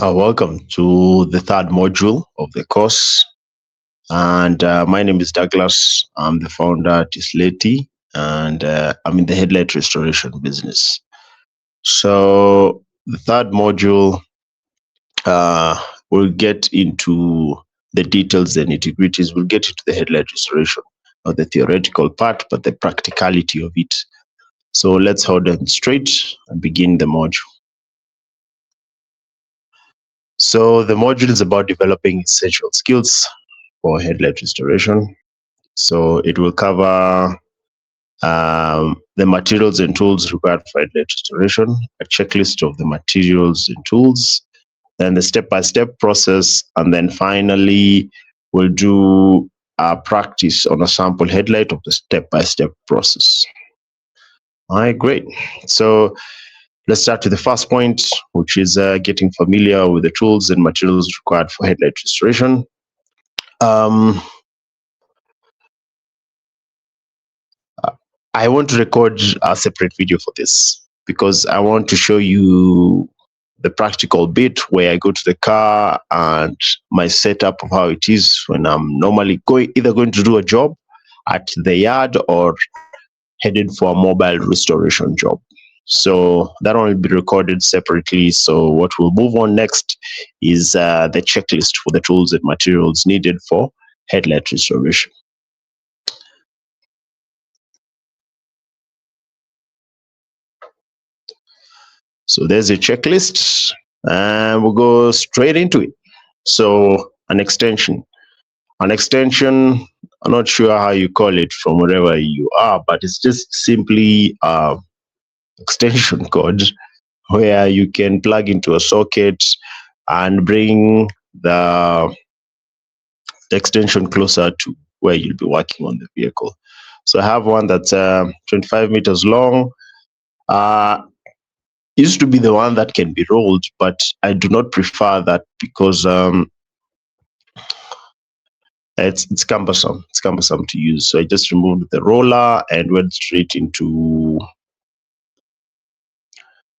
Welcome to the third module of the course. And my name is Douglas. I'm the founder at Isleti, and I'm in the headlight restoration business. So, the third module will get into the details and nitty-gritties. We'll get into the headlight restoration, not the theoretical part, but the practicality of it. So, let's hold on straight and begin the module. So, the module is about developing essential skills for headlight restoration. So it will cover the materials and tools required for headlight restoration, a checklist of the materials and tools, then the step-by-step process, and then finally we'll do a practice on a sample headlight of the step-by-step process. All right, great. So let's start with the first point, which is getting familiar with the tools and materials required for headlight restoration. I want to record a separate video for this because I want to show you the practical bit where I go to the car and my setup of how it is when I'm normally either going to do a job at the yard or headed for a mobile restoration job. So that one will be recorded separately. So what we'll move on next is the checklist for the tools and materials needed for headlight restoration. So there's a checklist and we'll go straight into it. So an extension. An extension, I'm not sure how you call it from wherever you are, but it's just simply extension code where you can plug into a socket and bring the extension closer to where you'll be working on the vehicle. So I have one that's 25 meters long. Used to be the one that can be rolled, but I do not prefer that because it's cumbersome. It's cumbersome to use. So I just removed the roller and went straight into.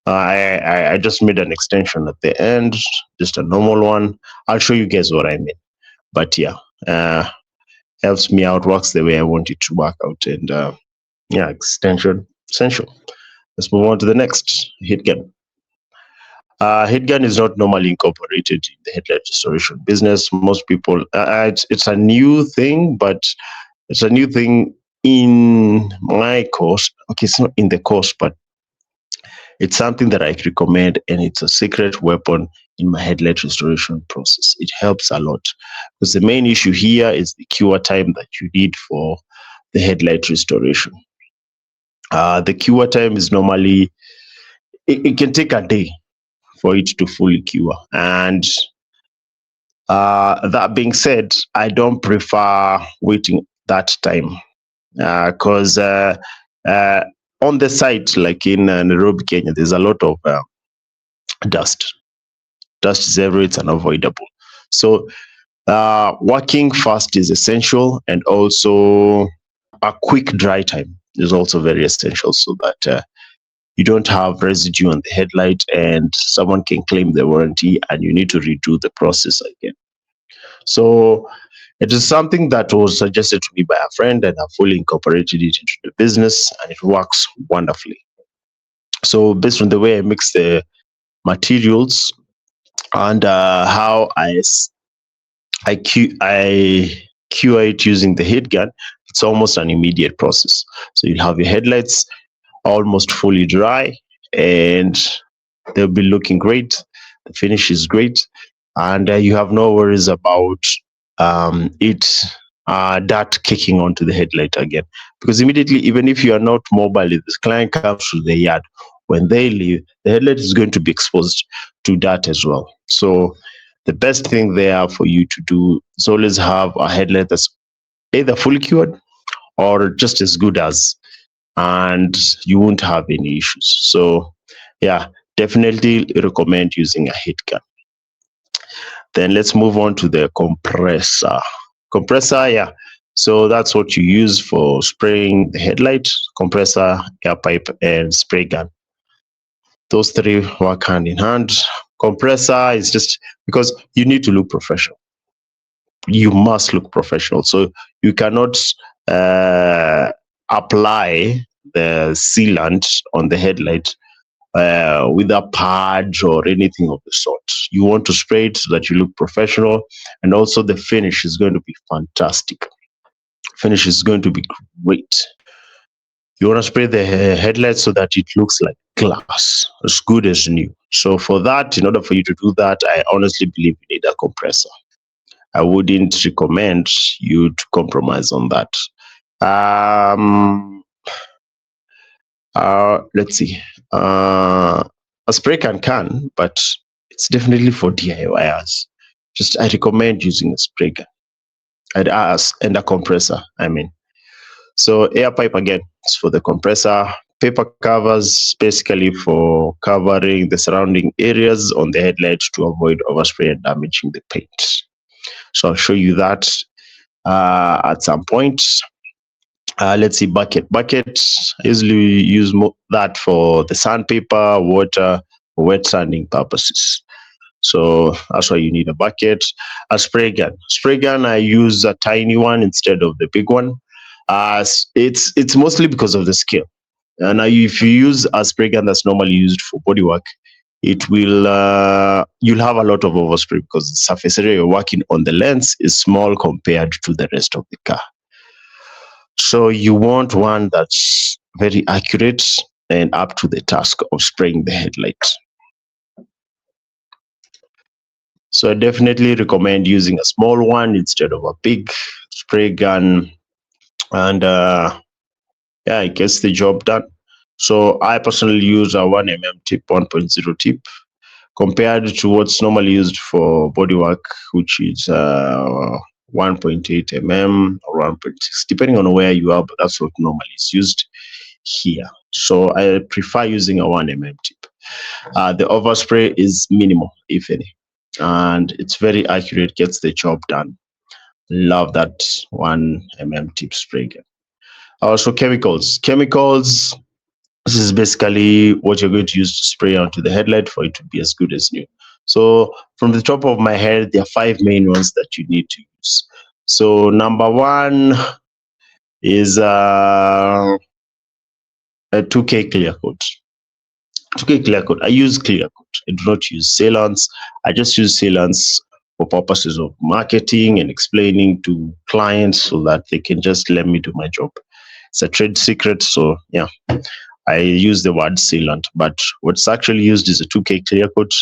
I just made an extension at the end, just a normal one. I'll show you guys what I mean. But yeah, helps me out, works the way I want it to work out, and yeah, extension essential. Let's move on to the next heat gun. Heat gun is not normally incorporated in the headlight restoration business. Most people, it's a new thing, but it's a new thing in my course. Okay, it's not in the course, but it's something that I recommend, and it's a secret weapon in my headlight restoration process. It helps a lot because the main issue here is the cure time that you need for the headlight restoration. The cure time is normally, it can take a day for it to fully cure. And that being said, I don't prefer waiting that time because on the site, like in Nairobi, Kenya, there's a lot of dust. Dust is everywhere, it's unavoidable. So working fast is essential, and also a quick dry time is also very essential so that you don't have residue on the headlight and someone can claim the warranty and you need to redo the process again. So it is something that was suggested to me by a friend, and I fully incorporated it into the business, and it works wonderfully. So based on the way I mix the materials and how I cure it using the heat gun, it's almost an immediate process. So you have your headlights almost fully dry and they'll be looking great. The finish is great, and you have no worries about that kicking onto the headlight again. Because immediately, even if you are not mobile, if this client comes to the yard, when they leave, the headlight is going to be exposed to that as well. So the best thing there for you to do is always have a headlight that's either fully cured or just as good as, and you won't have any issues. So yeah, definitely recommend using a heat gun. Then let's move on to the compressor. Compressor, yeah. So that's what you use for spraying the headlight: compressor, air pipe, and spray gun. Those three work hand in hand. Compressor is just because you need to look professional. You must look professional. So you cannot uh, apply the sealant on the headlight with a pad or anything of the sort. You want to spray it so that you look professional, and also the finish is going to be fantastic. Finish is going to be great. You want to spray the headlight so that it looks like glass, as good as new. So for that, in order for you to do that, I honestly believe you need a compressor. I wouldn't recommend you to compromise on that. Let's see. A spray can, but it's definitely for DIYers. Just I recommend using a spray gun and a compressor. I mean, so air pipe again is for the compressor. Paper covers basically for covering the surrounding areas on the headlight to avoid overspray and damaging the paint. So I'll show you that at some point. Let's see, bucket. Buckets usually use that for the sandpaper, water, wet sanding purposes. So that's why you need a bucket. A spray gun. Spray gun, I use a tiny one instead of the big one. It's mostly because of the scale. And if you use a spray gun that's normally used for bodywork, it will you'll have a lot of overspray because the surface area you're working on the lens is small compared to the rest of the car. So you want one that's very accurate and up to the task of spraying the headlights. So I definitely recommend using a small one instead of a big spray gun. And yeah, it gets the job done. So I personally use a 1mm tip, 1.0 tip, compared to what's normally used for bodywork, which is 1.8 mm or 1.6, depending on where you are, but that's what normally is used here. So I prefer using a 1mm tip. The overspray is minimal, if any, and it's very accurate, gets the job done. Love that 1mm tip spray gun. Also chemicals. Chemicals, this is basically what you're going to use to spray onto the headlight for it to be as good as new. So from the top of my head, there are 5 main ones that you need to use. So number one is a 2K clear coat. 2K clear coat. I use clear coat. I do not use sealants. I just use sealants for purposes of marketing and explaining to clients so that they can just let me do my job. It's a trade secret, so yeah, I use the word sealant, but what's actually used is a 2K clear coat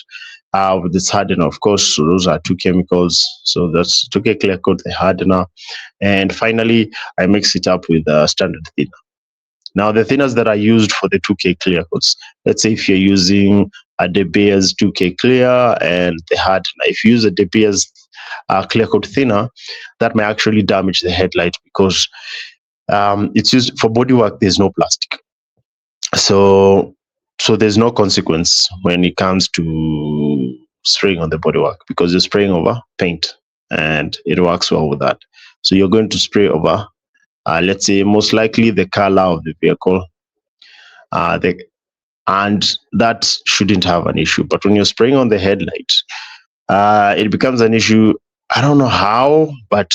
with this hardener, of course. So those are two chemicals. So that's 2K clear coat, the hardener, and finally I mix it up with a standard thinner. Now, the thinners that are used for the 2K clear coats, let's say if you're using a De Beers 2K clear and the hardener, if you use a De Beers clear coat thinner, that may actually damage the headlight because it's used for bodywork. There's no plastic, so there's no consequence when it comes to spraying on the bodywork because you're spraying over paint and it works well with that. So you're going to spray over let's say most likely the color of the vehicle, and that shouldn't have an issue. But when you're spraying on the headlight, it becomes an issue. I don't know how, but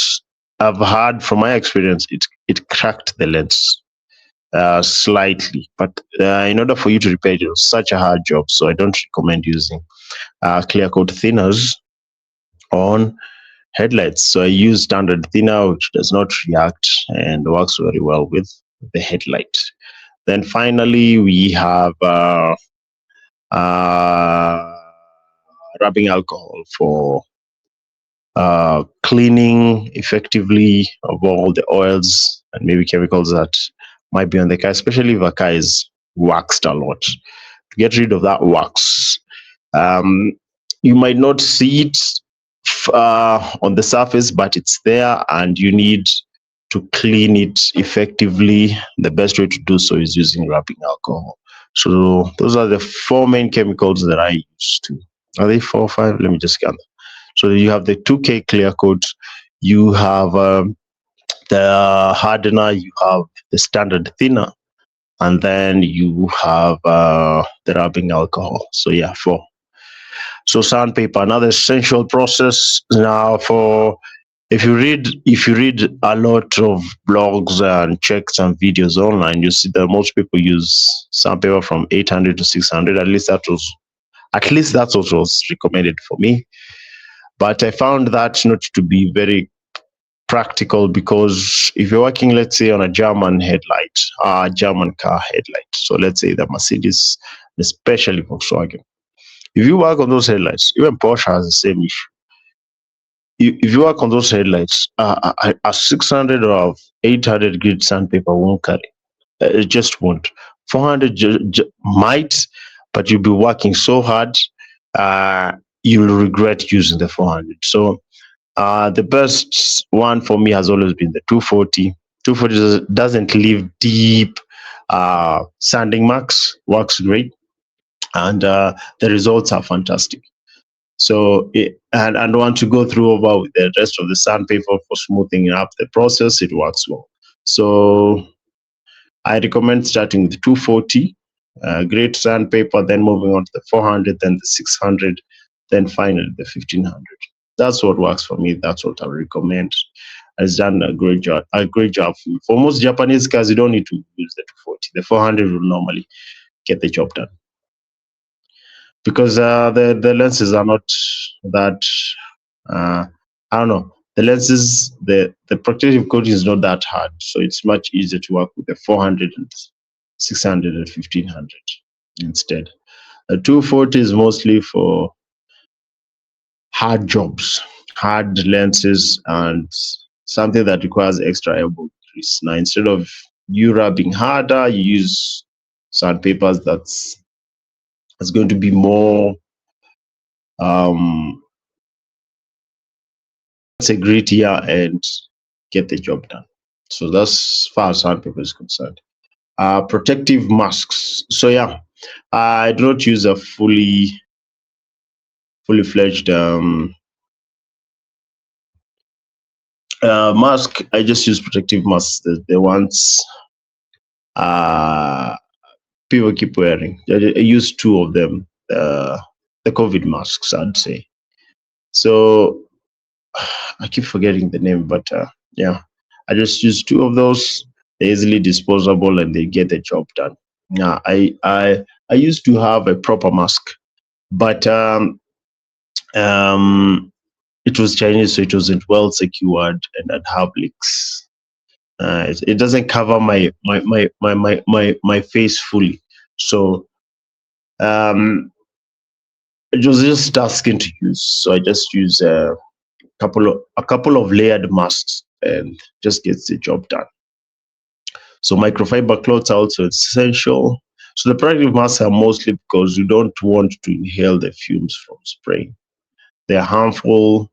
I've heard from my experience it cracked the lens slightly. But in order for you to repair it, it was such a hard job. So I don't recommend using clear coat thinners on headlights. So I use standard thinner, which does not react and works very well with the headlight. Then finally, we have rubbing alcohol for cleaning effectively of all the oils and maybe chemicals that might be on the car, especially if a car is waxed a lot. To get rid of that wax, you might not see it on the surface, but it's there and you need to clean it effectively. The best way to do so is using rubbing alcohol. So those are the 4 main chemicals that I use to. Are they 4 or 5? Let me just count them. So you have the 2K clear coat, you have the hardener, you have the standard thinner, and then you have the rubbing alcohol. So yeah, 4. So sandpaper, another essential process. Now, for if you read a lot of blogs and check some videos online, you see that most people use sandpaper from 800 to 600. At least that's what was recommended for me. But I found that not to be very practical, because if you're working, let's say, on a German car headlight, so let's say the Mercedes, especially Volkswagen, if you work on those headlights, even Porsche has the same issue. If you work on those headlights, a 600 or 800 grit sandpaper won't carry. It just won't. 400 might, but you'll be working so hard, uh, you'll regret using the 400. So the best one for me has always been the 240. 240 doesn't leave deep sanding marks, works great, and the results are fantastic. So, and want to go through over with the rest of the sandpaper for smoothing up the process, it works well. So I recommend starting with 240, great sandpaper, then moving on to the 400, then the 600, then finally the 1500. That's what works for me. That's what I recommend. Has done a great job. A great job for me. For most Japanese cars, you don't need to use the 240. The 400 will normally get the job done, because the lenses are not that. I don't know. The lenses, the protective coating is not that hard, so it's much easier to work with the 400 and 600 and 1500 instead. The 240 is mostly for hard jobs, hard lenses, and something that requires extra elbow grease. Now, instead of you rubbing harder, you use sandpapers that's going to be more, um, let's say, grittier and get the job done. So that's as far as sandpaper is concerned. Protective masks. So yeah, I do not use a fully fledged mask. I just use protective masks, the ones uh, people keep wearing. I use two of them, the COVID masks, I'd say. So I keep forgetting the name, but yeah, I just use two of those. They're easily disposable and they get the job done. Yeah, I used to have a proper mask, but um, it was Chinese, so it wasn't well secured and I'd have leaks. It doesn't cover my face fully, so it was just asking to use. So I just use a couple of layered masks and just gets the job done. So microfiber cloths are also essential. So the protective masks are mostly because you don't want to inhale the fumes from spraying. They're harmful,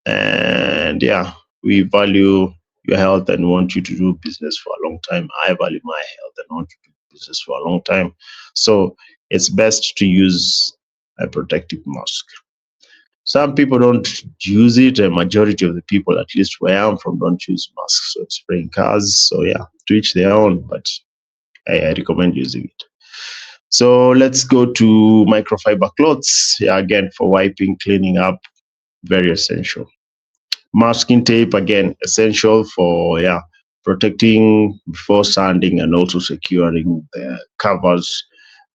and yeah, we value your health and want you to do business for a long time. I value my health and want to do business for a long time. So it's best to use a protective mask. Some people don't use it. A majority of the people, at least where I'm from, don't use masks when spraying cars. So yeah, to each their own, but I recommend using it. So let's go to microfiber cloths. Yeah, again, for wiping, cleaning up, very essential. Masking tape, again, essential for, yeah, protecting before sanding and also securing the covers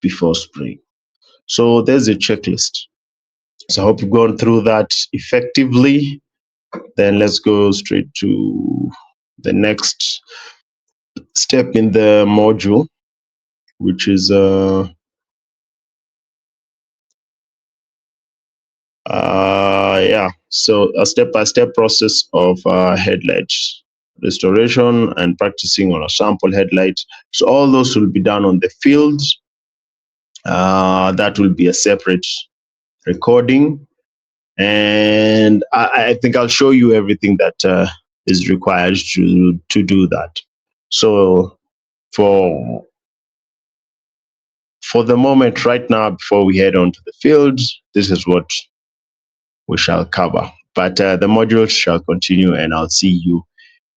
before spraying. So there's a checklist. So I hope you've gone through that effectively. Then let's go straight to the next step in the module, which is yeah, so a step-by-step process of headlight restoration and practicing on a sample headlight. So all those will be done on the field. That will be a separate recording, and I think I'll show you everything that is required to do that. So for the moment, right now, before we head on to the field, this is what we shall cover. But the module shall continue, and I'll see you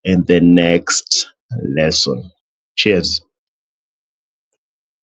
in the next lesson. Cheers.